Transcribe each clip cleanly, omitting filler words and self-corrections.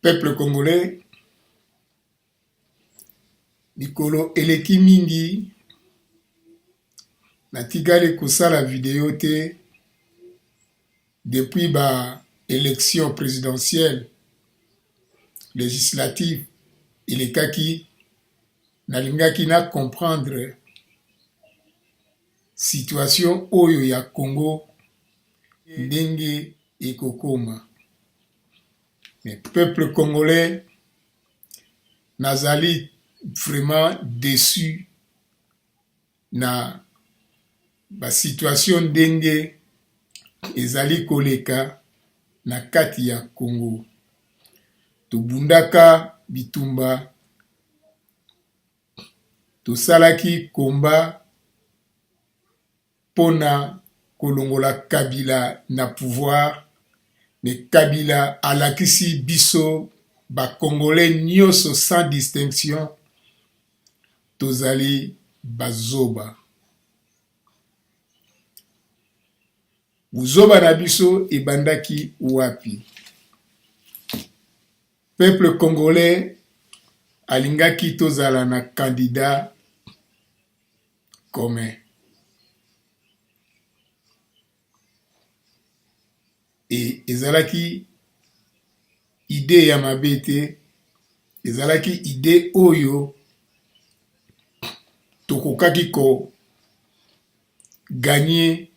Peuple congolais, Nikolo eleki mingi, natikali kosala vidéo te depuis ba élection présidentielle législative elekaki nalingaki na comprendre situation oyo ya Congo ndenge ekokoma. Mais peuple congolais nazali vraiment déçu na ba situation ndenge ezali koleka na kati ya Congo. Tobundaka bitumba, tosalaki komba pona kolongola Kabila na pouvoir, mais Kabila alakisi biso ba Congolais nyonso sans distinction tozali bazoba. Buzoba na biso ebandaki wapi? Peuple congolais alingaki tozala na candidat commun. Et ezalaki idée ya mabe te, ezalaki idée oyo tokokaki ko gagner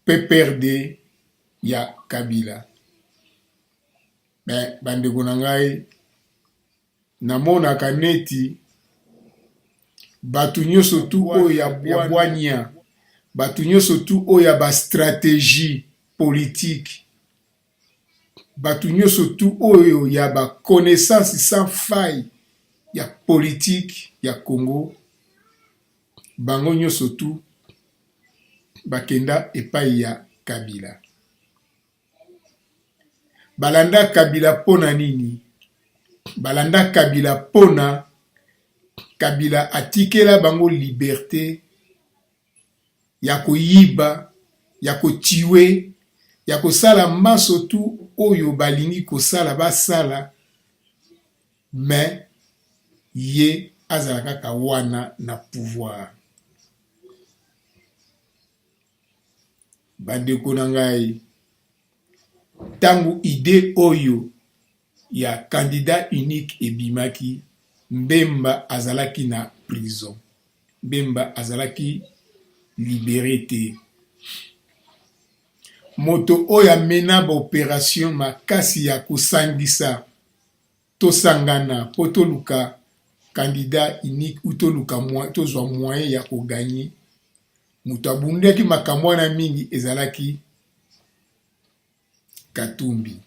PPRD ya Kabila. Mais bandeko na ngai namonaka neti batu nyonso tu oyo ya bwanya, batu nyonso tu oyo ya ba stratégie politique, batu nyonso tu oyo ya ba connaissance sans faille ya politique ya Congo, bango nyonso tu bakenda epai ya Kabila. Balanda Kabila pona nini? Balanda Kabila pona Kabila atikela bango liberté ya koyiba, ya kotiwe, ya kosala maso tu oyo balingi kosala basala, mais ye azala kaka wana na pouvoir. Bandeko na ngai, tangu idée oyo ya candidat unique ebimaki, Mbemba azalaki na prison, Mbemba azalaki libéré te. Moto oyo amena ba opération makasi ya kosangisa tosangana po toluka candidat unique ou toluka tozwa moyen ya koganye, moto abundaki makambo wana mingi ezalaki Katumbi.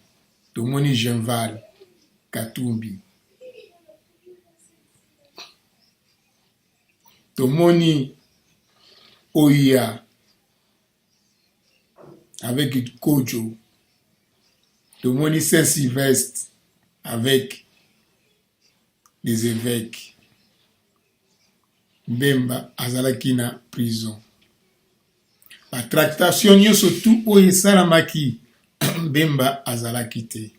Tomoni Jean-Val Katumbi, tomoni Oya avec Kojo, tomoni Saint-Sylvestre avec les évêques. Mbemba azalaki na prison. La tractation nyonso tu oyo esalamaki, Mbemba azalaki te.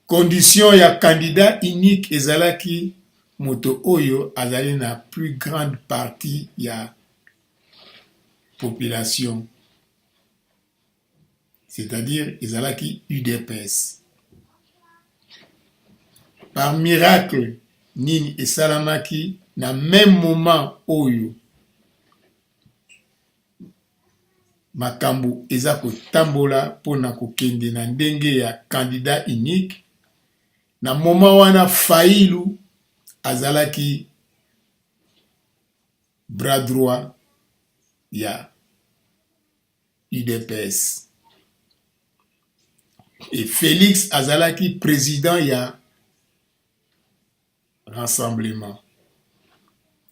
Condition ya candidat unique ezalaki moto oyo azali na plus grande partie ya population, c'est-à-dire ezalaki UDPS. Par miracle nini esalamaki na même moment oyo makambo eza kotambola pona kokende na ndenge ya candidat unique, na moment wana Fayulu azalaki bras droit ya UDPS. Et Félix azalaki président ya Rassemblement.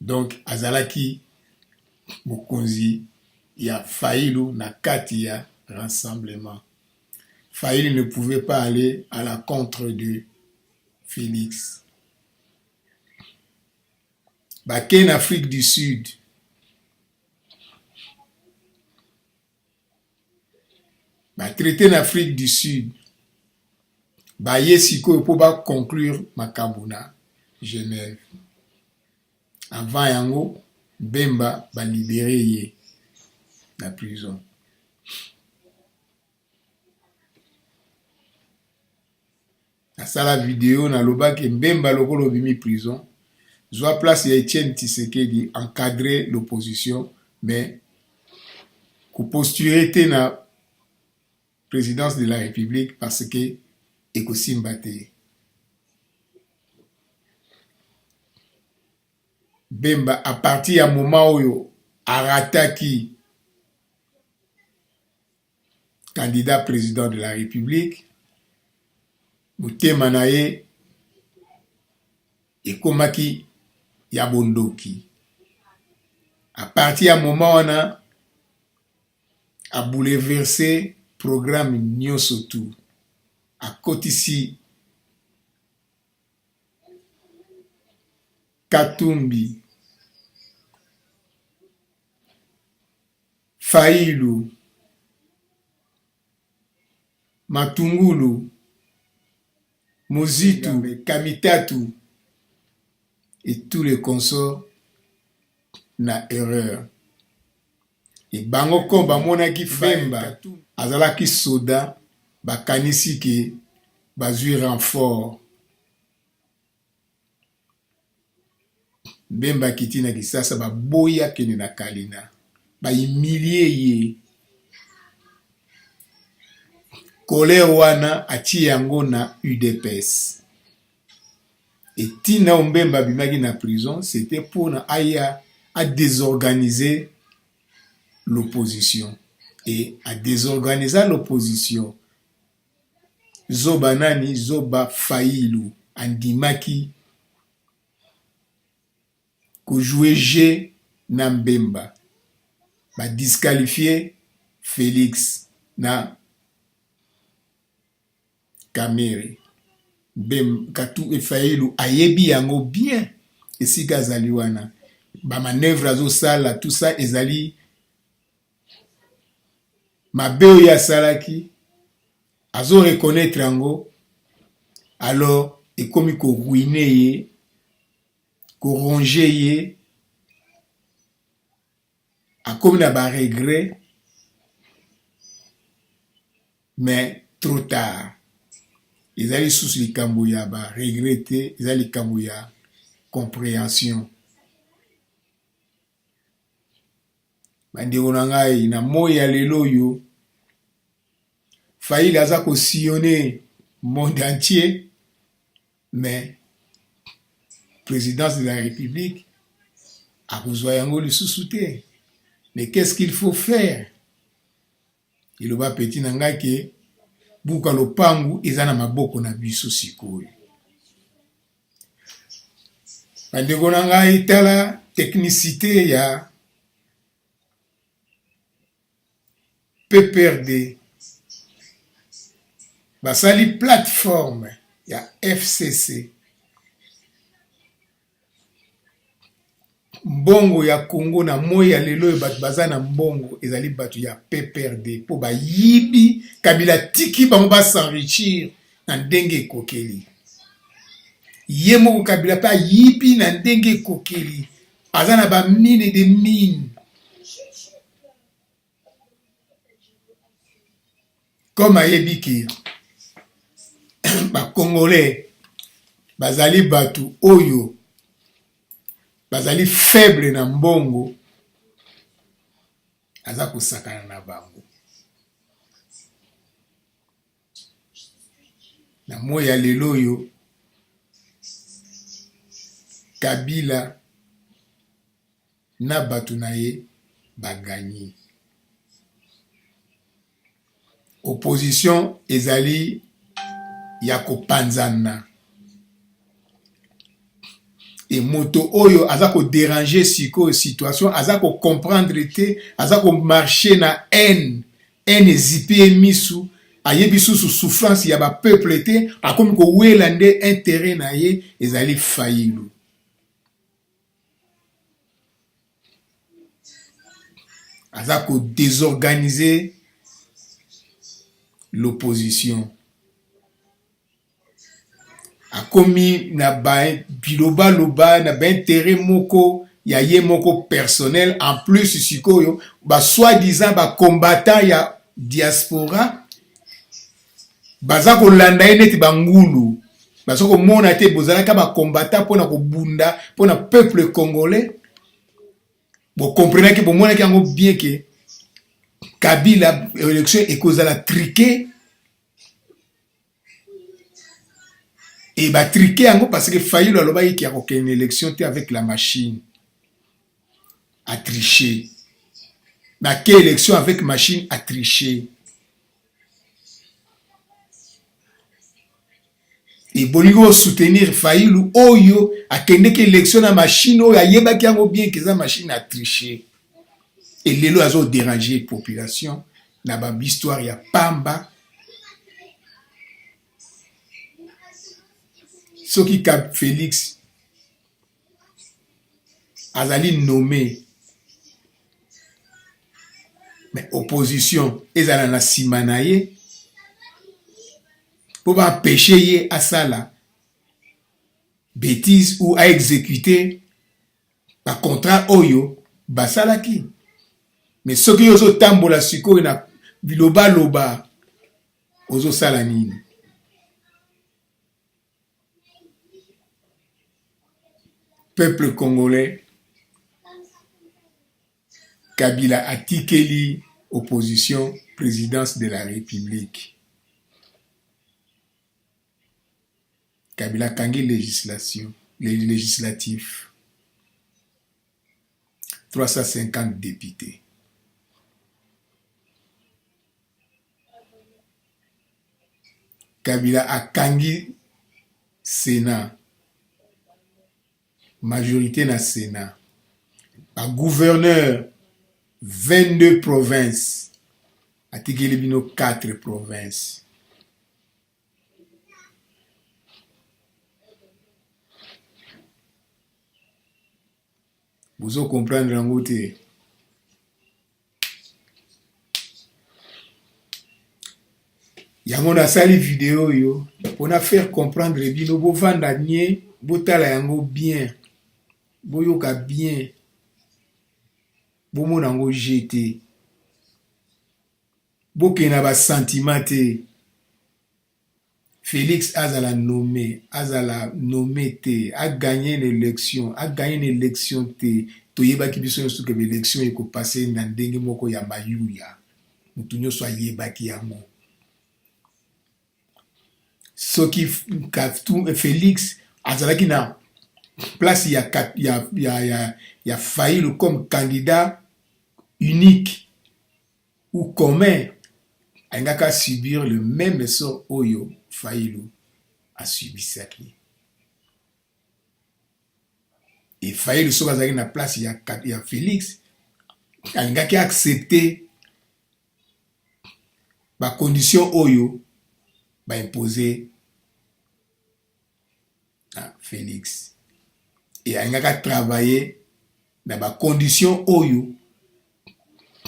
Donc azalaki mokonzi ya Fayulu na kati ya Rassemblement. Fayulu ne pouvait pas aller à la contre de Félix. Baké en Afrique du Sud, ba traité na Afrique du Sud ba ye sikoyo po ba conclure makambo na Genève. Avant yango Bemba ba libéré ye na prison. Asala vidéo na lobaki Bemba lokolo bimi prison. Zwa place ya Etienne Tshisekedi encadrer l'opposition, mais ko postuler te na présidence de la République parce que ekosimba te. Bemba à partir ya moment oyo arataki candidat président de la République, motema na ye ekomaki ya bondoki. À partir ya moment wana a bouleversé programme nyonso tu, akotisi Katumbi, Fayulu, Matungulu, Mozitu, Kamitatu et tous les consorts na erreur. Et bango komba monaki Bemba azalaki soda bakanisi ke bazui renfort. Bemba kiti na Kisasa baboya kene na Kalina ba humilie ye. Colère wana ati yango na UDPS. Et tina Bemba bimaki na prison, c'était pour na aya à désorganiser l'opposition. Et à désorganiser l'opposition, Zoba nani, Zoba Fayulu, andimaki ko jouer G na Bemba. Ba disqualifier Félix na Kamere. Katu e Fayulu ayebi yango bien. Et si gazali wana. Ba manœuvre azo sala, tout ça ezali mabeo ya salaki azo reconnaître yango, alors ekomi ko ruiner ye, ko ronger ye, akomi na ba regret, mais trop tard. Ezali sous likambo ya ba regretter, ezali likambo ya compréhension. Bandeko na ngai na moi ya lelo yo Fayulu aza ko sillonner monde entier, mais présidence de la République a kozwa yango lisusu te. Mais qu'est-ce qu'il faut faire? Il va petit na ngai ke buka lopangu eza na maboko na biso sikoyo. Bandeko na ngai tala technicité ya PPRD. Basali plateforme ya FCC. Mbongo ya Congo na moi ya lelo bat bazana mbongo ezali batu ya PPRD po ba yibi Kabila tiki bango ba s'enrichir na ndenge kokeli. Yemo Kabila pa yibi na ndenge kokeli. Azana ba mine de mine. Comme ayebi ki ba Congolais bazali batu oyo bazali faible na mbongo, aza kosakana na bango. Na moi ya lelo yo Kabila na batu na ye bagani. Opposition ezali ya kopanzana. Et moto oyo aza ko déranger siko situation, aza ko comprendre te, aza ko marcher na haine ezipie misu, ayebi sous souffrance ya ba peuple te, akomi ko wela nde intérêt na ye ezali Fayulu. Aza ko désorganiser l'opposition. Akomi na ba biloba loba na ba intérêt moko ya ye moko personnel en plus sikoyo ba soi-disant ba combattant ya diaspora baza kolanda ye neti bangulu baza komona te bozalaka ba combattant pona kobunda pona peuple congolais. Bo comprenez que bomona ki yango bien que Kabila élection ekozala triqué. Et bah triqué en gros parce que Fayulu aloba qui a aucune élection avec la machine à tricher. Mais quelle élection avec machine à tricher? Et Bolingo soutenir Fayulu oyo a kende que élection à machine oyo ayeba qui a bien que ça machine à tricher. Et les lois ont dérangé la population. Na ba histoire ya pamba. Ce qui cap Félix azali nommé mais opposition ezala na simanaye pour pas empêcher à ça là bêtise ou à exécuter par contrat oyo basalaki mais ce qui ozo tambola siko na biloba loba ozo sala nini. Peuple congolais, Kabila atikeli opposition présidence de la République. Kabila kangi législation, les législatifs. 350 députés. Kabila a kangi Sénat. Majorité na Sénat. Par gouverneur, 22 provinces. Atikeli bino 4 provinces. Vous allez comprendre en côté. Yango na sali vidéo yo. On a faire comprendre bino bo vanda nye, bo tala yango bien. Boyoka bien bomo nango jeté bokena ba sentiment te. Félix azala nommé te a gagné l'élection te toyebaki biso nyonso ke l'élection ekopase na ndenge moko ya mayuya mutu nyonso ayebaki yango soki Félix azalaki na place ya Fayulu comme candidat unique ou commun, angaka subir le même sort oyo Fayulu a subi saki. Et Fayulu so bazaki na place ya Félix, angaki accepter ba condition oyo ba imposer à Félix. Et angaka travailler dans ba condition oyo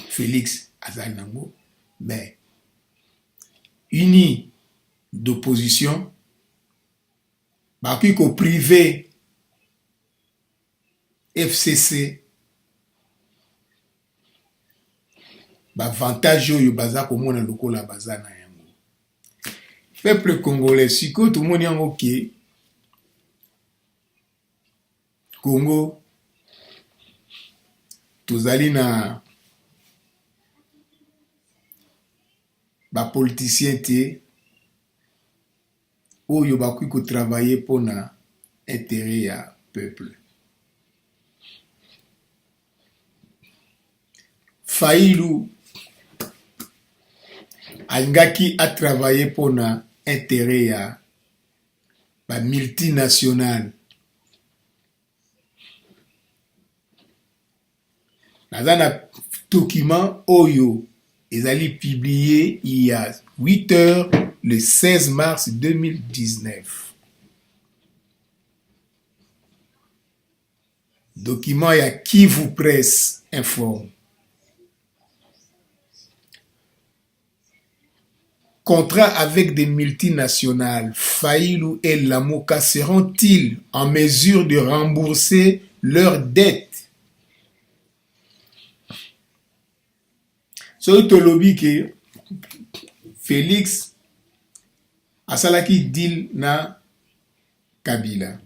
Félix azali nango mais uni d'opposition bakoki ko privé FCC ba avantage oyo baza komona lokola baza na yango. Peuple congolais siko tout monde yango ke Congo tozali na ba politicien te oyo bakoki ko travailler pona intérêt ya peuple. Fayulu alingaki a travailler pona intérêt ya ba multinationale. Dans un document Oyo, ils allaient publier il y a 8 heures le 16 mars 2019. Document il y a Kivu Presse informe. contrat avec des multinationales, Fayulu et Lamuka seront-ils en mesure de rembourser leurs dettes? So tolobi que Félix asalaki deal na Kabila.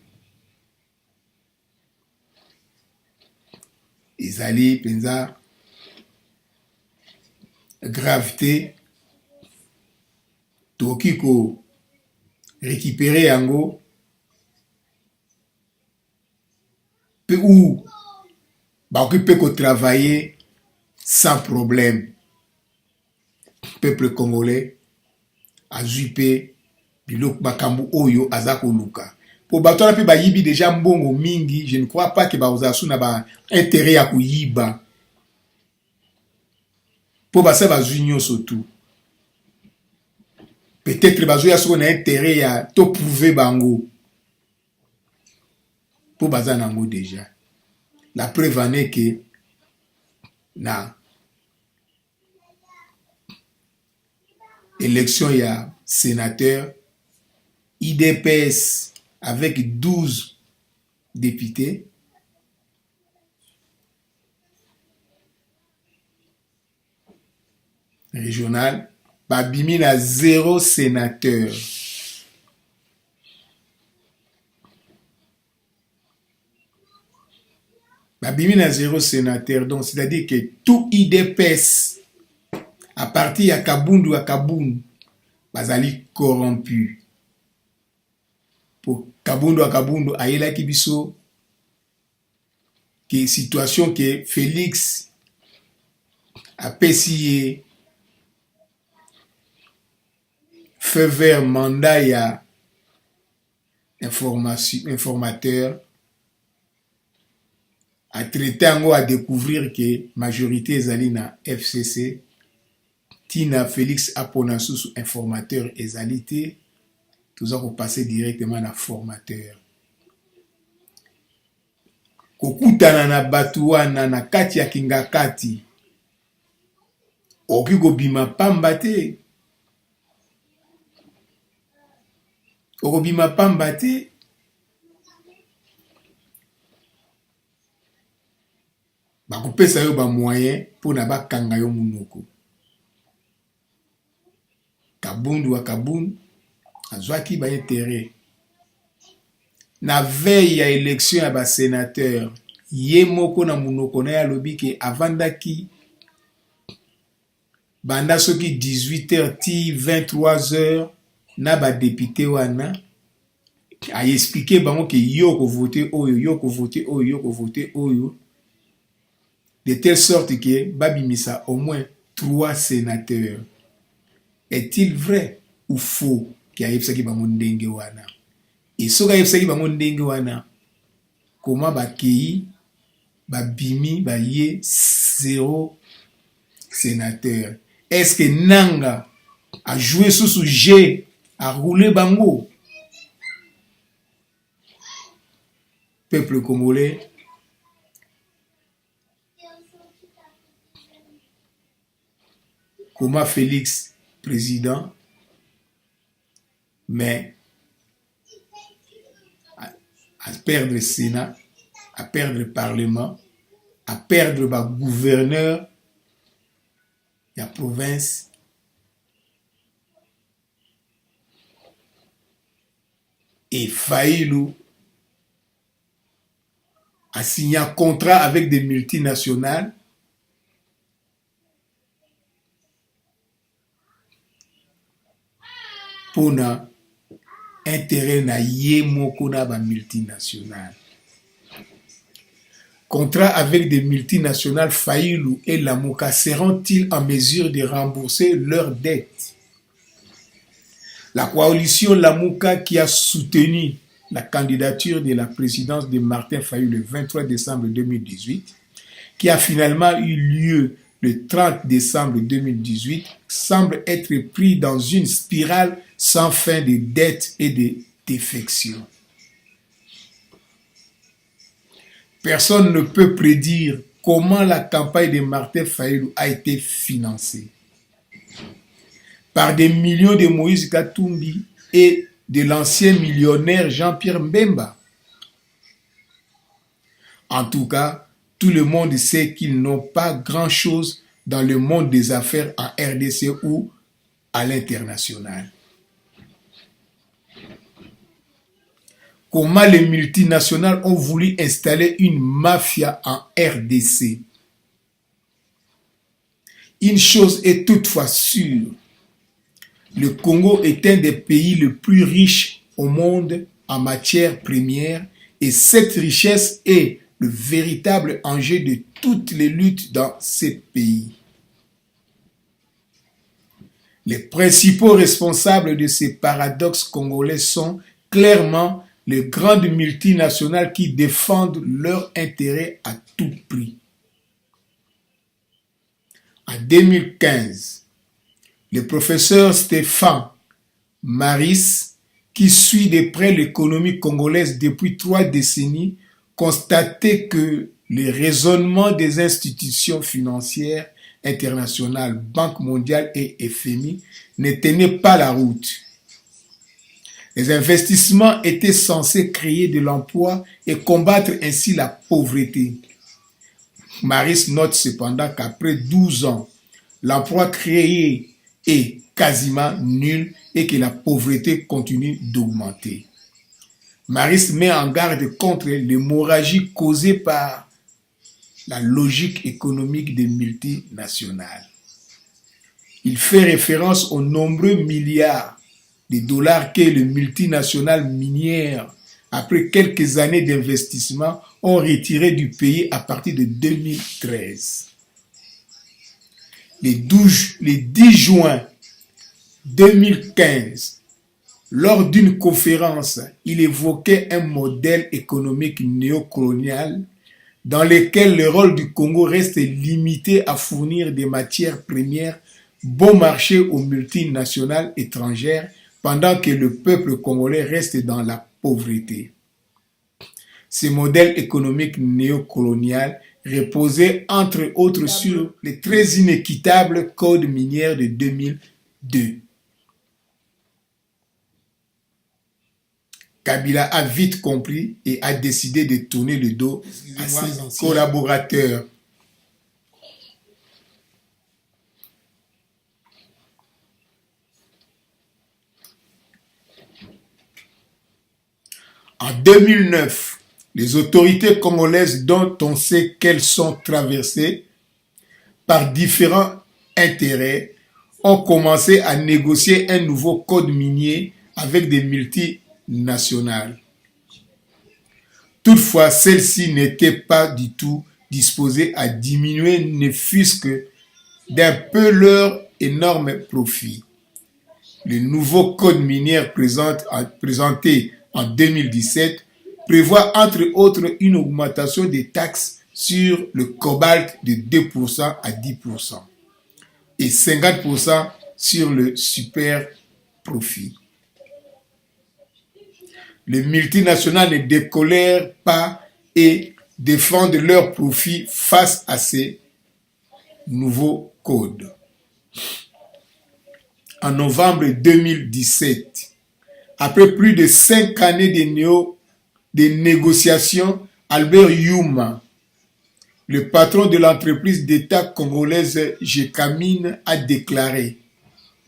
Ezali penza gravité toki ko récupérer yango pe ou ba peut ko travailler sans problème. Peuple congolais azui pe biloko makambo oyo azako luka. Po bato na pe ba yibi déjà mbongo mingi, je ne crois pas que ba ozasu na ba intérêt ya kuyiba. Po basa bazui nyonso tout. Peut-être bazui ya soko na intérêt ya to prouver bango. Po baza nango déjà. La preuve en est que na élection il y a sénateur, IDPS avec 12 députés, régional, Babimi a 0 sénateur. Babimi a 0 sénateur, donc c'est-à-dire que tout IDPS à partir de Kabundu à Kabundu, bazali corrompu. Pour Kabundu à Kabundu, aïla kibiso, que situation que Félix a payé fait vers mandat ya informateur, a traité à découvrir que majorité ezali na FCC. Tina Félix apona sous informateur ezalité, tout ça pour passer directement à formateur. Kokutana na batuana na kati ya kingakati. Oki kobima pamba te. Okobima pamba te. Bakopesa yo ba moyen pour na bakanga yo munoko. Kabundu wa Kabundu azwaki ba intérêt. Na veille ya élection ya ba sénateur, ye moko na munoko na ya lobi ke avandaki banda soki 18h ti 23h na ba député wana a expliqué bango ke yo ko voter oyo, yo ko voter oyo, yo ko voter oyo, de telle sorte que babimisa au moins 3 sénateurs. Est-il vrai ou faux qu'il y a yepsaki bango ndenge wana? Et soka yepsaki bango ndenge wana, comment bakei babimi ba ye 0 sénateur? Est-ce que Nanga a joué sous ce jeu, a roulé bango? Peuple congolais, comment Félix président, mais à perdre le Sénat, à perdre le Parlement, à perdre le gouverneur de la province. Et Fayulu a signé un contrat avec des multinationales pour na intérêt na yemoko na ba multinationales. Contrat avec des multinationales, Fayulu et Lamuka seront-ils en mesure de rembourser leurs dettes? La coalition Lamuka qui a soutenu la candidature de la présidence de Martin Fayulu le 23 décembre 2018, qui a finalement eu lieu le 30 décembre 2018, semble être pris dans une spirale sans fin de dettes et de défections. Personne ne peut prédire comment la campagne de Martin Fayulu a été financée. par des millions de Moïse Katumbi et de l'ancien millionnaire Jean-Pierre Mbemba. En tout cas, tout le monde sait qu'ils n'ont pas grand-chose dans le monde des affaires en RDC ou à l'international. Comment les multinationales ont voulu installer une mafia en RDC? Une chose est toutefois sûre, le Congo est un des pays les plus riches au monde en matières premières et cette richesse est le véritable enjeu de toutes les luttes dans ces pays. Les principaux responsables de ces paradoxes congolais sont clairement les grandes multinationales qui défendent leurs intérêts à tout prix. En 2015, le professeur Stéphane Maris, qui suit de près l'économie congolaise depuis 3 décennies, constatait que les raisonnements des institutions financières internationales, Banque mondiale et FMI, ne tenaient pas la route. Les investissements étaient censés créer de l'emploi et combattre ainsi la pauvreté. Maris note cependant qu'après 12 ans, l'emploi créé est quasiment nul et que la pauvreté continue d'augmenter. Maris met en garde contre l'hémorragie causée par la logique économique des multinationales. Il fait référence aux nombreux milliards de dollars que les multinationales minières, après quelques années d'investissement, ont retirés du pays à partir de 2013. Le 10 juin 2015, lors d'une conférence, il évoquait un modèle économique néocolonial dans lequel le rôle du Congo reste limité à fournir des matières premières bon marché aux multinationales étrangères pendant que le peuple congolais reste dans la pauvreté. Ce modèle économique néocolonial reposait entre autres sur le très inéquitable code minier de 2002. Kabila a vite compris et a décidé de tourner le dos à ses collaborateurs. En 2009, les autorités congolaises dont on sait qu'elles sont traversées par différents intérêts ont commencé à négocier un nouveau code minier avec des multinationales. Toutefois, celles-ci n'étaient pas du tout disposées à diminuer ne fût-ce que d'un peu leur énorme profit. Le nouveau code minier présenté en 2017 prévoit entre autres une augmentation des taxes sur le cobalt de 2% à 10% et 50% sur le super profit. Les multinationales ne décolèrent pas et défendent leurs profits face à ces nouveaux codes. En novembre 2017, après plus de 5 années de négociations, Albert Youma, le patron de l'entreprise d'État congolaise Gécamine, a déclaré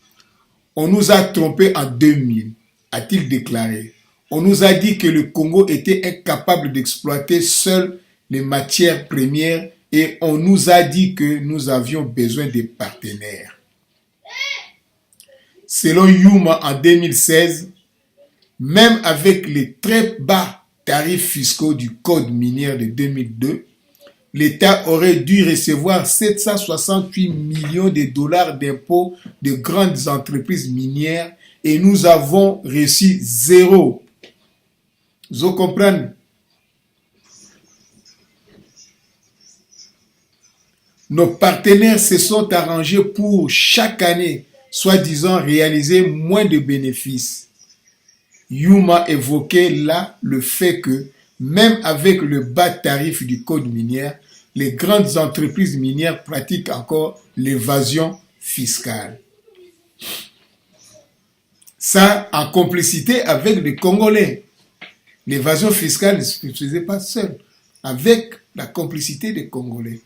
« On nous a trompés en 2000 », a-t-il déclaré. « On nous a dit que le Congo était incapable d'exploiter seul les matières premières et on nous a dit que nous avions besoin de partenaires. » Selon Youma, en 2016, même avec les très bas tarifs fiscaux du code minier de 2002, l'État aurait dû recevoir 768 millions de dollars d'impôts de grandes entreprises minières et nous avons reçu 0. Vous comprenez? Nos partenaires se sont arrangés pour chaque année, soi-disant réaliser moins de bénéfices. Youma évoquait là le fait que, même avec le bas tarif du code minier, les grandes entreprises minières pratiquent encore l'évasion fiscale. Ça en complicité avec les Congolais. L'évasion fiscale ne se faisait pas seule, avec la complicité des Congolais.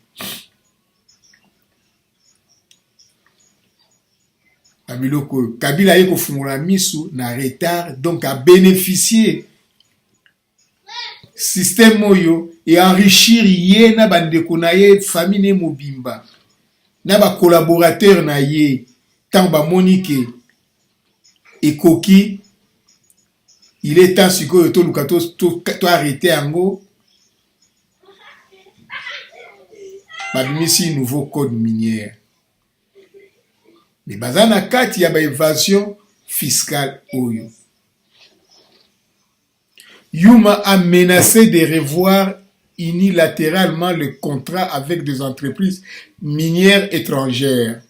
Kabila a kofungula misu na retard, donc a bénéficié système oyo et enrichir ye na bandeko na ye famille mobimba na ba collaborateur na ye tant ba monique ekoki il est temps sikoyo to luka to arrêter yango babimisi nouveau code minière mais baza na kati ya ba évasion fiscale oyo. Yuma a menacé de revoir unilatéralement le contrat avec des entreprises minières étrangères.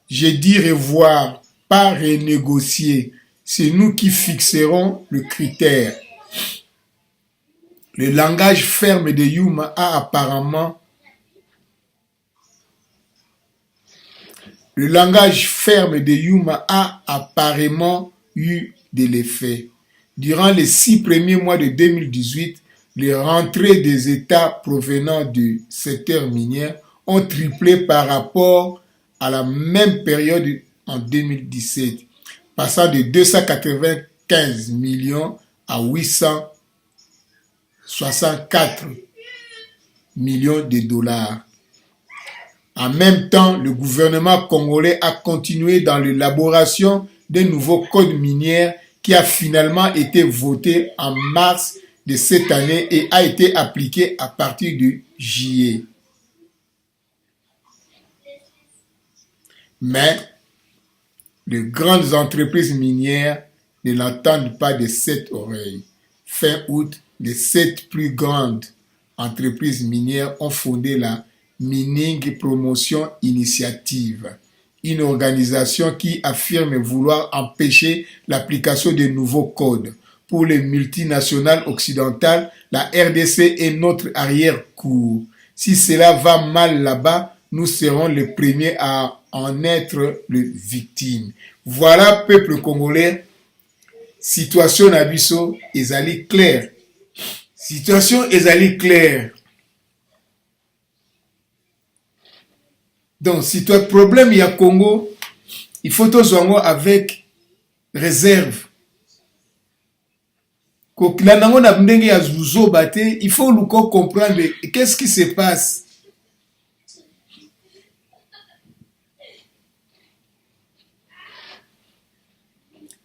J'ai dit revoir, pas renégocier. C'est nous qui fixerons le critère. Le langage ferme de Yuma a apparemment eu de l'effet. Durant les 6 premiers mois de 2018, les rentrées des États provenant du secteur minier ont triplé par rapport à la même période en 2017, passant de 295 millions à 864 millions de dollars. En même temps, le gouvernement congolais a continué dans l'élaboration d'un nouveau code minier qui a finalement été voté en mars de cette année et a été appliqué à partir de juillet. Mais les grandes entreprises minières ne l'entendent pas de cette oreille. Fin août, les 7 plus grandes entreprises minières ont fondé la Mining Promotion Initiative, une organisation qui affirme vouloir empêcher l'application de nouveaux codes. Pour les multinationales occidentales, la RDC est notre arrière-cour. Si cela va mal là-bas, nous serons les premiers à en être les victimes. Voilà, peuple congolais, situation na biso ezali claire. Situation ezali claire. Donc, si tu as problème, il y a Congo, il faut tous avec réserve. Il faut nous comprendre qu'est-ce qui se passe.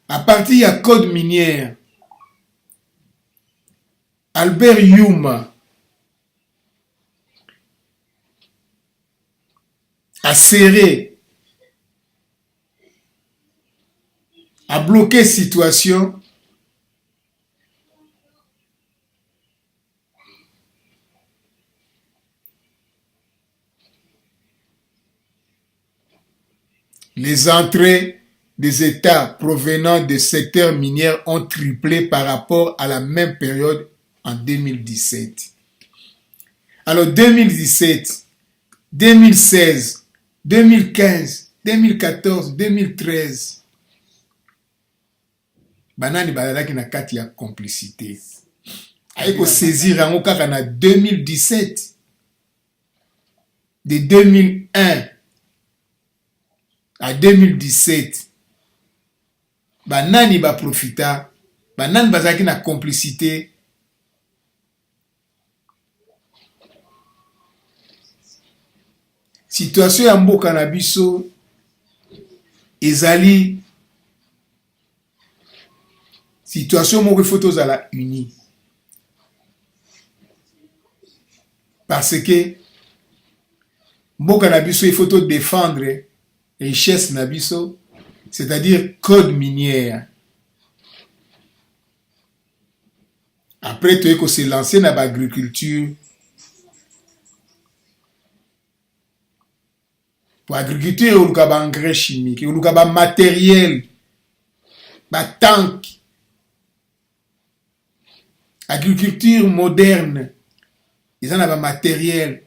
À partir, il y a code minière. Albert Yuma a serré, a bloqué situation. Les entrées des États provenant des secteurs miniers ont triplé par rapport à la même période en 2017. Alors 2017, 2016, 2015, 2014, 2013, banani bazalaki na kati ya complicité. Aiko saisir yango kaka na 2017, de 2001 à 2017, banani ba profita, banani bazalaki na complicité. Situation ya mboka na biso ezali situation moko faut tozala uni, parce que mboka na biso il faut to défendre richesse na biso, c'est-à-dire code minière. Après tu ko se lancer na agriculture. Pour l'agriculture, il y a des engrais chimiques, il y a des matériels, des tanks. Agriculture moderne, ils ont des matériels.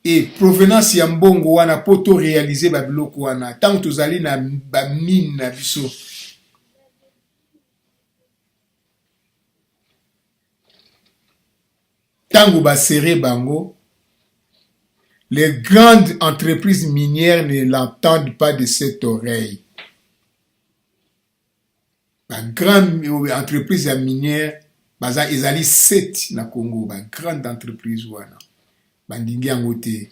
et provenance ya mbongo wana poto réaliser ba biloko wana tant tozali na ba mine na biso tango ba serré bango. Les grandes entreprises minières ne l'entendent pas de cette oreille. La grande entreprise minière, baza ezali 7 na Congo, ba grande entreprise wana. Bandingi yango te.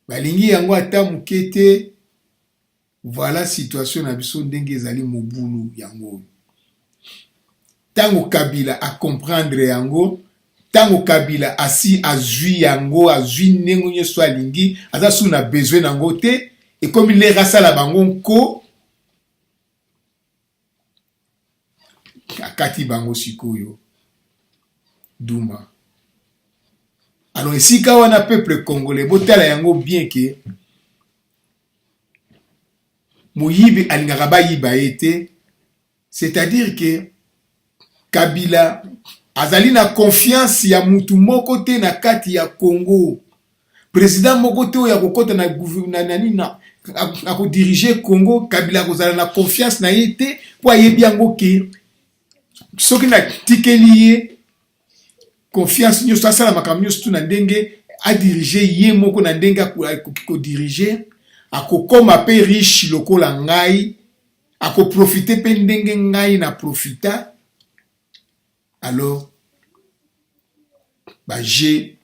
Balingi yango ata mukete. Voilà situation na biso ndenge ezali mobulu yango. Tango Kabila a comprendre yango, tango Kabila asi azui yango, azui nengo nyeso alingi, aza su na besoin nango te, et comme il est rasa la bango nko, akati bango sikoyo, Douma. Alors ici, quand on a peuple congolais, botala yango bien que, Moyibi alingakaba yiba ete, c'est-à-dire que, Kabila, azali na confiance ya mutu moko te na kati ya Congo. Président moko te ya kokota na gouvernement na ko diriger Congo, Kabila kozala na confiance na yete po ayebi yango ke soki na tikeli ye confiance nyoso asala makambo nyonso tu na ndenge a diriger ye moko na ndenge ko diriger akokoma pe riche lokola ngai akoprofite pe ndenge ngai na profita. Alors, j'ai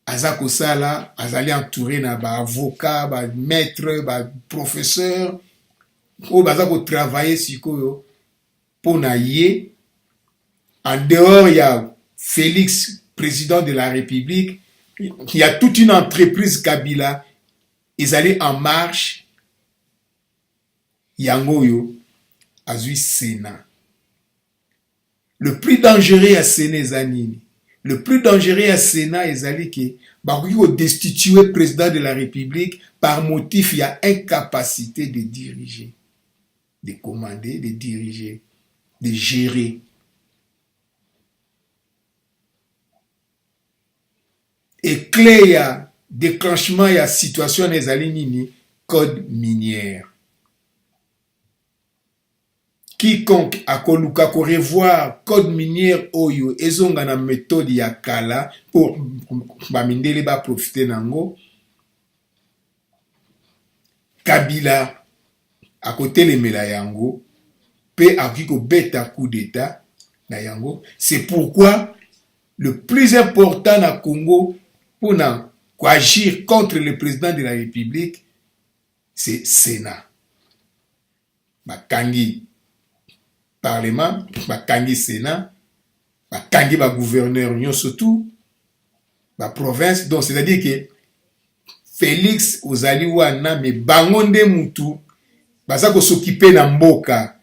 Azako Sala, Azali entouré na ba avocat, ba maître, ba professeur, ou bazako travailler sikoyo pour na ye. En dehors, il y a Félix, président de la République, il y a toute une entreprise Kabila, ils allaient en marche. Yangoyo, Azui Sénat. Le plus dangereux à Sénat Zanini. Le plus dangereux à Sénat est que Bakou destituer président de la République par motif il y a incapacité de diriger, de commander, de diriger, de gérer. Et clé il y a déclenchement il y a situation des nini code minière. Quiconque a koluka ko revoir code minière oyo ezonga na méthode ya kala pour bamindele ba profiter nango. Kabila à côté les mela yango pe akiko beta coup d'état na yango. C'est pourquoi le plus important na Congo pour agir contre le président de la République c'est Sénat. Bakangi Parlement, bakangi Sénat, bakangi ba gouverneur nyon surtout, ba province. Donc c'est-à-dire que Félix ozali wana me bangonde mutu baza ko s'occuper na mboka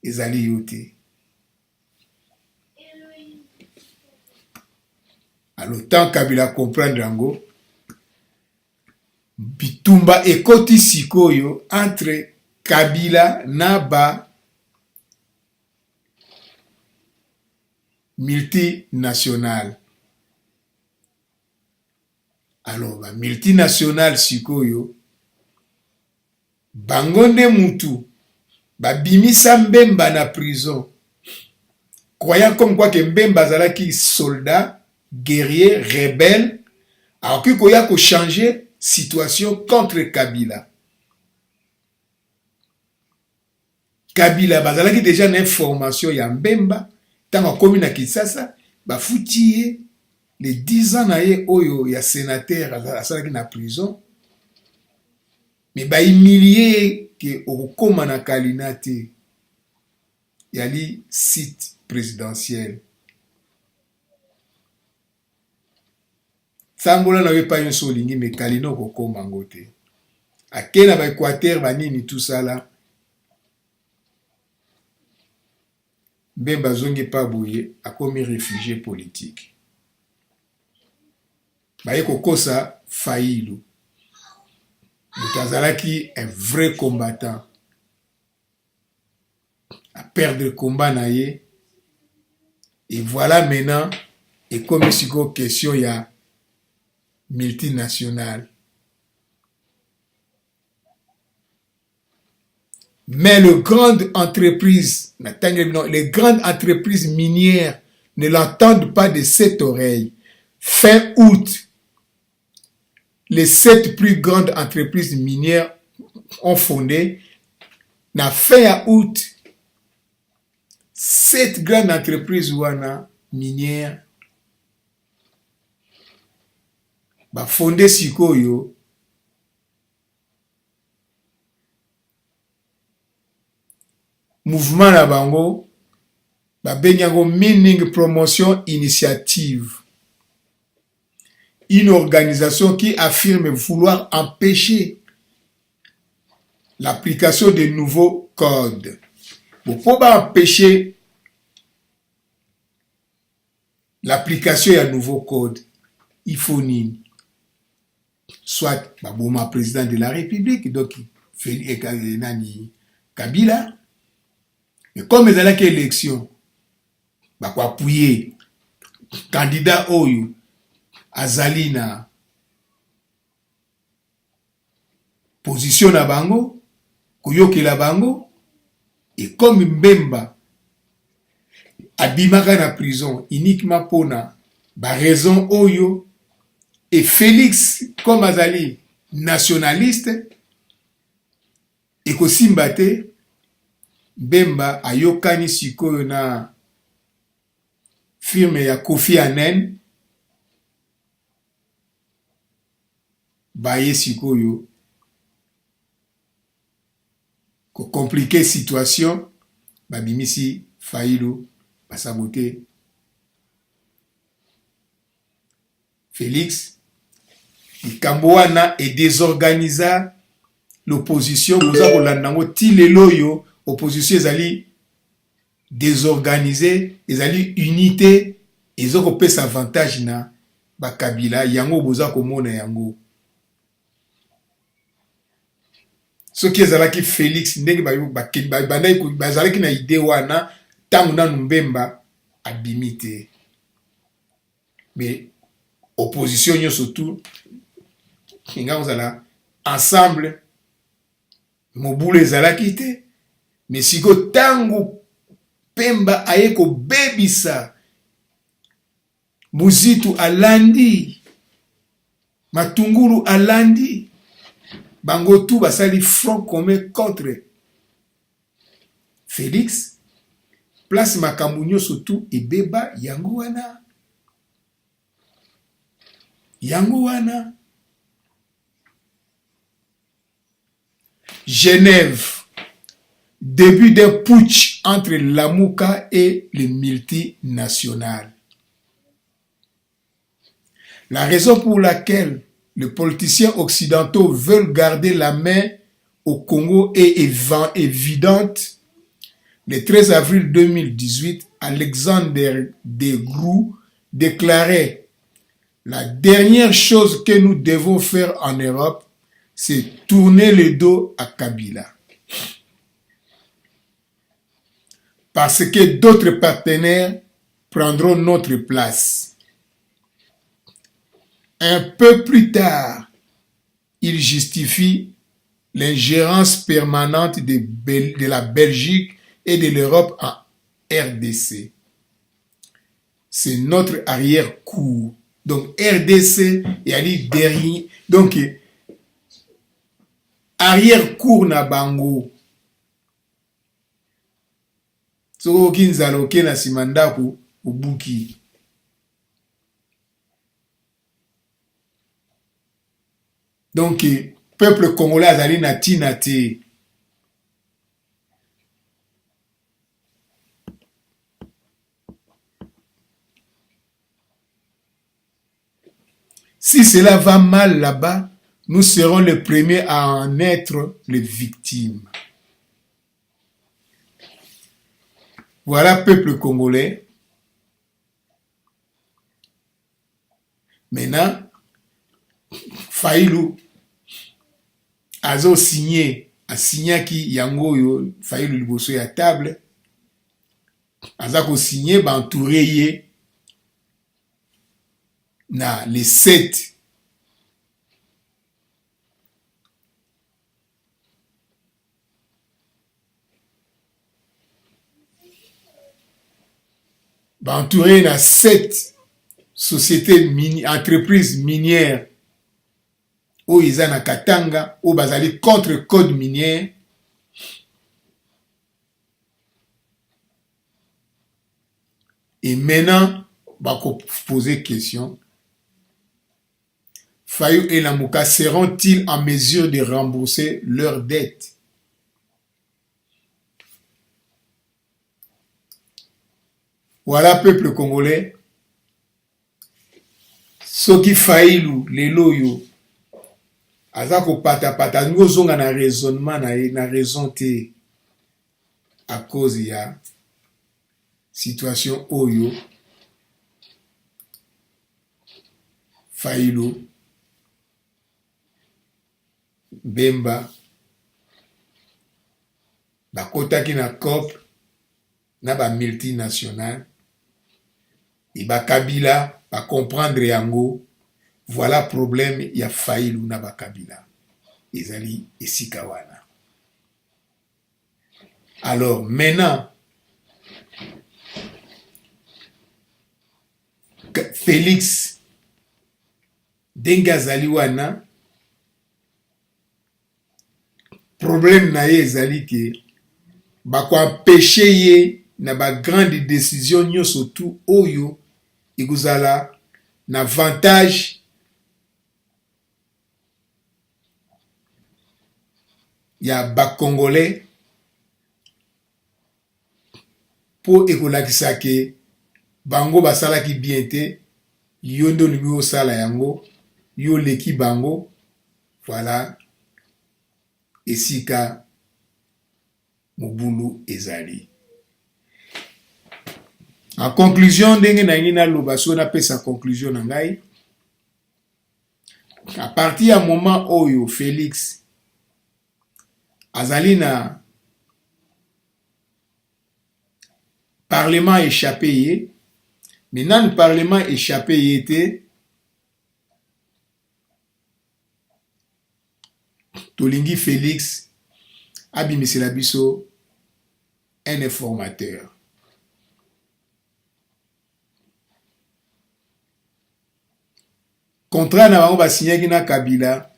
ezali yote. Alors tant Kabila comprendre yango bitumba ekoti sikoyo entre Kabila Naba multinational. Alors, multinational sikoyo bangonde mutu babimisa Mbemba na prison. Croyant comme quoi que Mbemba zalaki soldat, guerrier, rebelle, alors que koya ko changer situation contre Kabila. Kabila bazalaki déjà une information ya Mbemba tant komi na Kinshasa ba futi les 10 ans na ye oyo ya sénateur asalaki na prison mais ba humilié que okoma na kalina te yali site présidentiel sambola na pas yon solingi mais kalina okoma ngote akena ba Équateur ba nini tout ça là. Mbemba zongi pa boye a commis réfugié politique. Baye kokosa Fayulu. Mutazalaki un vrai combattant. A perdre le combat na ye. Et voilà maintenant, et comme c'est une question, il y a multinationale. Mais les grandes entreprises minières ne l'entendent pas de cette oreille. Fin août, les 7 plus grandes entreprises minières ont fondé. Na fin août, 7 grandes entreprises minières fondé sikoyo mouvement na bango benyango Mining Promotion Initiative, une organisation qui affirme vouloir empêcher l'application de nouveaux codes. Pour empêcher l'application de nouveaux codes, il faut soit Baboma président de la République, donc Kabila, mais comme il y a l'élection, appuyer candidat Oyo azali na position na bango, kuyokela bango, et comme Mbemba abimaka na prison uniquement pona raison Oyo, et Félix comme azali nationaliste, et kosimba te Mbemba ayokani sikoyo na firme ya Kofi Annan baye sikoyo ko compliquer situation babimisi Fayulu basabote Félix likambo wana et désorganisa l'opposition boza kolanda ngo ti lelo yo opposition ezali désorganisé, ezali unité, ezoko pesa avantage na bakabila yango boza komona yango. Soki ezalaki Félix ndenge bazalaki na idée wana tangu nanu Mbemba abimite. Mais opposition nyonso tout kinga ozala ensemble mobulu ezalaki te, mais siko tangu Pemba ayeko bebisa Muzitu alandi, Matungulu alandi, bango tout basali front commun contre Félix, place makambo nyonso tout ebeba yango wana. Genève, début d'un putsch entre Lamouka et les multinationales. La raison pour laquelle les politiciens occidentaux veulent garder la main au Congo est évidente. Le 13 avril 2018, Alexander Degrou déclarait: la dernière chose que nous devons faire en Europe, c'est tourner le dos à Kabila. Parce que d'autres partenaires prendront notre place. Un peu plus tard, il justifie l'ingérence permanente de la Belgique et de l'Europe en RDC. C'est notre arrière-cour. Donc RDC, il y a dit derrière. Donc arrière-cour na bango. So kinzalo ke na simandaku ubuki. Donc peuple congolais azali na tina te. Si cela va mal là-bas, nous serons les premiers à en être les victimes. Voilà, peuple congolais. Maintenant, Fayulu a signé qui yango yo Fayulu liboso ya table aza ko signé ba entouré ye na les 7 ba entouré na 7 sociétés entreprises minières oyo eza na Katanga oyo bazali contre code minière. Et maintenant bako poser question, Fayou et Lamuka seront-ils en mesure de rembourser leurs dettes? Voilà, peuple congolais, soki Fayulu lelo yo aza ko pata ngozonga na raisonnement na raison te à cause ya situation oyo Fayulu Bemba bakotaki na COP na ba multinational et ba Kabila ba comprendre yango. Voilà problème ya Fayulu na ba Kabila ezali esika wana. Alors maintenant Félix Dengazali wana problème na ye ezali ke bako empêcher ye na ba grande décision nyonso tout oyo ekozala na avantage ya ba Congolais po ekolakisa ke bango basalaki bien te, yo ndo olingi osala yango, yo leki bango. Voilà esika mobulu ezali. En conclusion, ndenge na ngi naloba so napesa conclusion na ngai, à partir ya moment oyo Félix azali na parlement échappé ye, maintenant le parlement échappé ye te, tolingi Félix abimisela biso un informateur. Contrat na bango basignaki na Kabila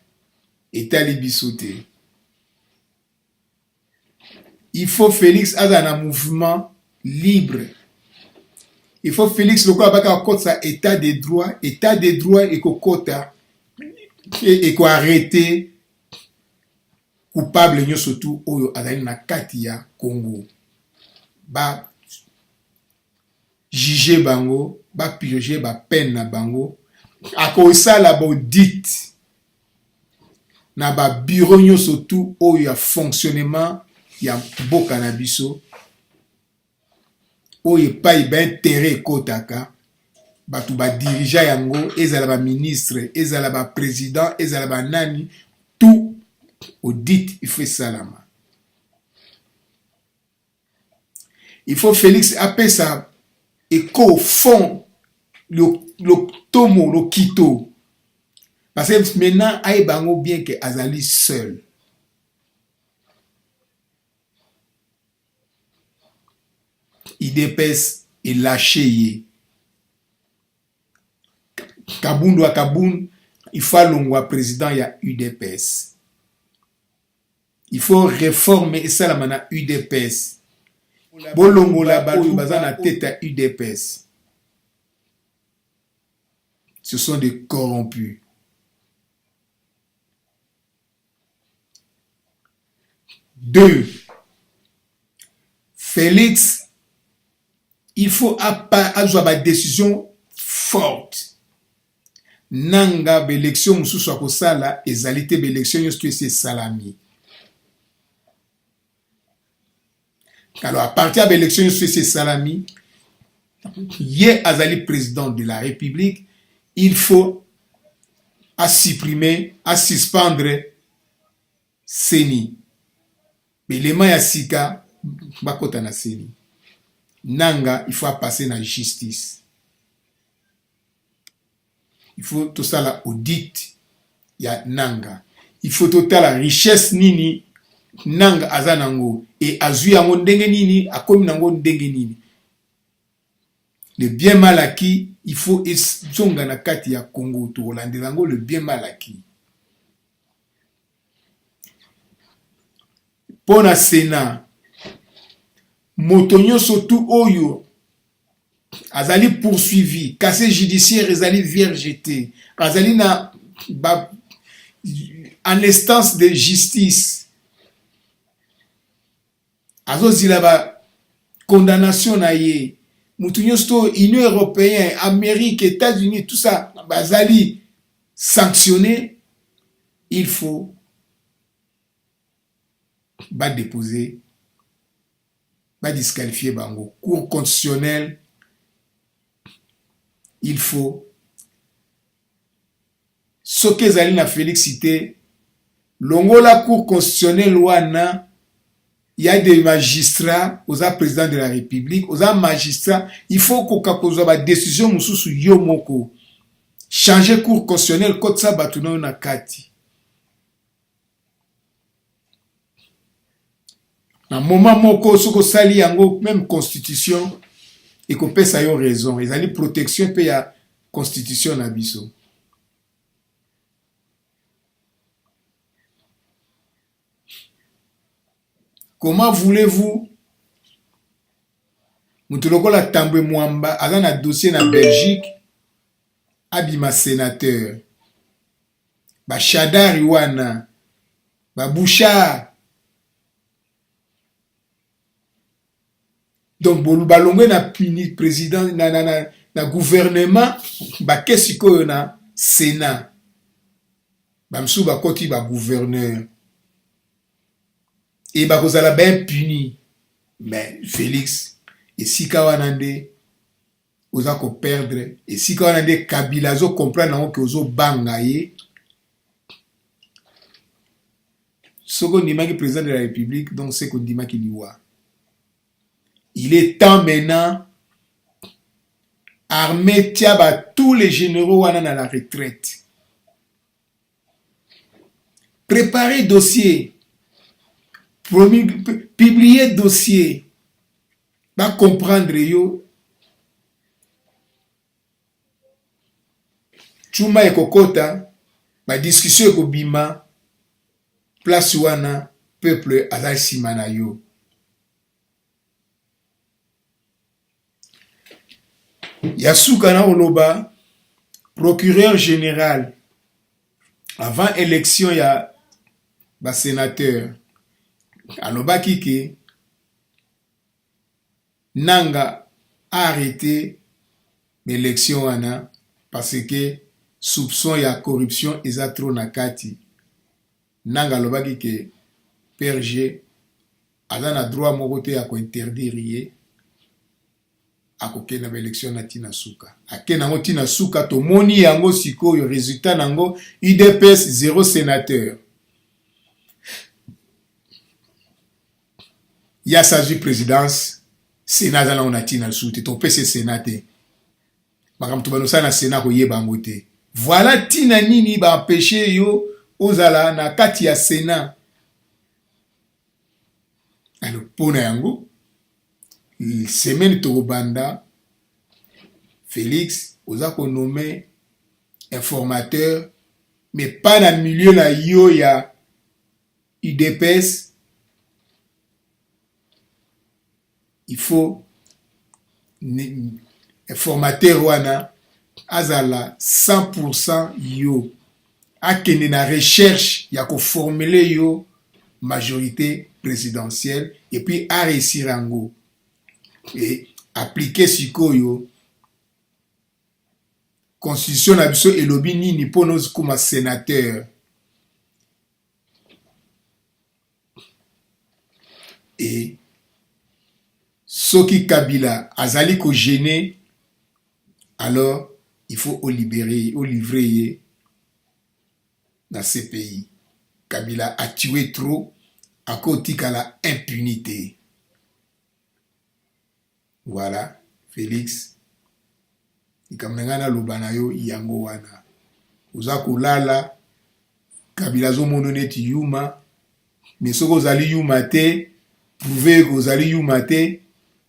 etali biso te. Il faut Félix aza na mouvement libre. Il faut Félix lokola baka kota sa état de droit et kokota et ko arrêter coupable nyonso tout oyo azali na kati ya Congo. Ba juger bango, ba purger ba peine na bango. Akosala ba audit na ba bureau nyonso tout oyo ya fonctionnement ya mboka na biso oyo epai ba intérêt ekotaka batu ba dirigeant yango, ezala ba ministre, ezala ba président, ezala ba nani, tout audit il faut salama. Il faut Félix apesa eko fond le tomo, le kito. Parce que maintenant, aïe bango bien que azali seul. IDPS est lâché. Kaboun à Kaboun, il faut l'ongwa président, il y a UDPS. Il faut réformer ça la mana UDPS. Bolongo la batou bazana tête à UDPS. Ce sont des corrompus. Deux, Félix, il faut avoir une décision forte. Nanga l'élection mususu akosala ezalité l'élection yostu c'est salami. Alors à partir de l'élection yostu c'est salami, yé azali président de la République, il faut supprimer, suspendre Seni. Mais les mains ya sika bakota na Seni. nanga il faut passer na justice. Il faut tout ça la audit ya nanga. Il faut tout la richesse nini nanga azanango et azui yango ndenge nini akomi nango ndenge nini. Le bien mal acquis, il faut zonga na kati ya Congo to Hollande zango le bien mal acquis. Pour na Sénat moto nyonso tu oyo azali poursuivi, casier judiciaire ezali vierge, azali na en instance de justice, azozila ba condamnation na ye, mutu nyonso Union européenne, Amérique, États-Unis, tout ça bazali sanctionné, il faut ba déposer, ba disqualifier bango. Cour constitutionnelle, il faut ce que zali na Félixité longo la cour constitutionnelle wana il y a des magistrats aux président de la République aux magistrats il faut kokakozwa ba décision mususu yo moko changer cour constitutionnelle kotsa batuno na kati na moment moko soko sali yango même constitution et qu'on peut ça yo raison ils allaient protection pe ya constitution na biso. Comment voulez-vous mutuloko la Tambwe Mwamba aza na dossier na Belgique abima sénateur ba Chadari wana ba Bouchard donc balongwe na puni président na gouvernement ba kesiko na Sénat bamsu ba koti ba gouverneur et ba kozala ben puni mais Félix et sika wana nde oza ko perdre et sika wana nde Kabila zo comprendre nango ke ozo banga ye soko ndimaki président de la République donc c'est qu'on ndimaki liwa. Il est temps maintenant armée tiaba tous les généraux wana na la retraite. Préparer dossier, publier dossier, va comprendre yo. Chuma e kokota, ba discussion ko bima, place wana peuple azal simana yo. Yasuka na oloba procureur général avant élection ya ba sénateur aloba kike nanga a arrêté l'élection wana parce que soupçon ya corruption eza trop na kati nanga aloba kike PRG aza na droit moko te ya ko interdire ye akoke na élection na tina suka ake nango tina suka to moni yango sikoyo résultat nango UDPS 0 sénateur ya sa présidence Sénat za na tina suka to PC Sénat bakam to banosa na Sénat ko yeba ngote voilà tina nini ba empêcher yo ozala na kati ya Sénat alors pona yango semaine Tobanda, Félix, osa ko nommé informateur, mais pas dans le milieu na yo ya UDPS. Il faut informateur wana azala 100% yo. Akende na recherche ya ko formuler yo majorité présidentielle et puis a réussir ango. Et appliquer sikoyo constitution na biso elobi nini pono kuma sénateur et soki Kabila azali ko gêner alors il faut au libérer au livrer dans ces pays. Kabila a tué trop à côté de la impunité. Voilà, Félix. Ikamnengana lobana yo yango wana. Uza kulala Kabila zo mono neti yuma. Mais soko ozali yuma te, prouver que ozali yuma te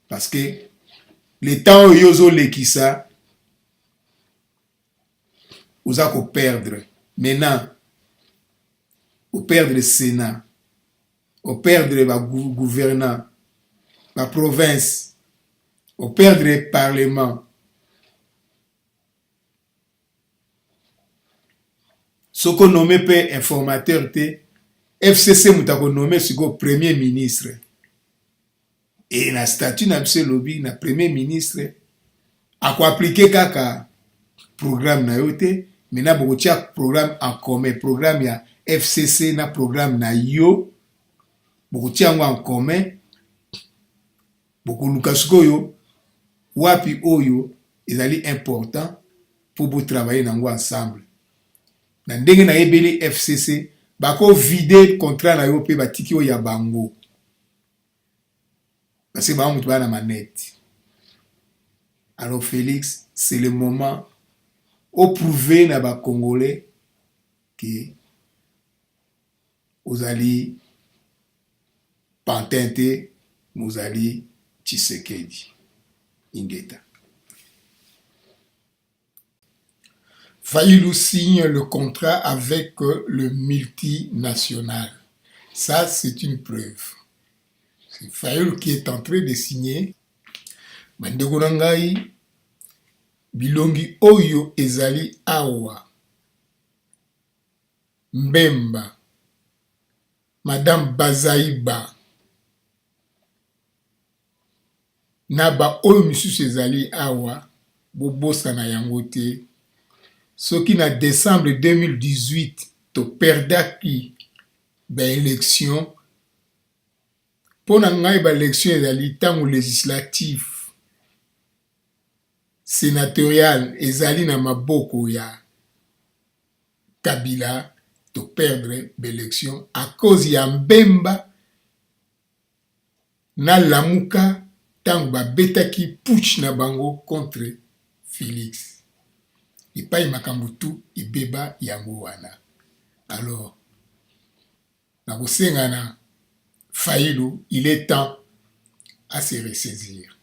parce que le temps yo zo lekisa uza ko perdre. Maintenant, au perdre le Sénat, au perdre le gouvernant, la province, au perdre le Parlement. Ce qu'on nomme pas informateur, FCC moutako nommé siko Premier ministre. Et la statut n'a pas lobby na Premier ministre. A quoi appliquer kaka programme na yote. Maintenant, beaucoup de programme en commun. Programme ya FCC na programme na yo. Beaucoup de en commun. Beaucoup lukasuko yo. Wapi oyo. Ils allaient important pour vous travailler ensemble. Na ndenge na ebeli FCC bako vide contrat na yo pe batiki o ya bango parce que ba mutu bana manette. Alors Félix, c'est le moment au prouver na ba congolais que ozali Pantente Mozali Tshisekedi Ingeta. Fayulu signe le contrat avec le multinational. Ça, c'est une preuve. C'est Fayulu qui est en train de signer. Mandegorangai, Bilongi Oyo Ezali Awa, Mbemba, Madame Bazaïba, Naba Oyo Misusu Ezali Awa, Bobosa na Yangote. Ce qui na décembre 2018 to perdaki ba élection pour ngai ba élection ezali tango législatif sénatorial ezali na maboko ya Kabila to perdre ba élection à cause ya Mbemba na Lamuka tango ba betaki putsch na bango contre Félix. Et pas makambutu ibeba yango wana. Alors, na Fayulu, il est temps à se ressaisir.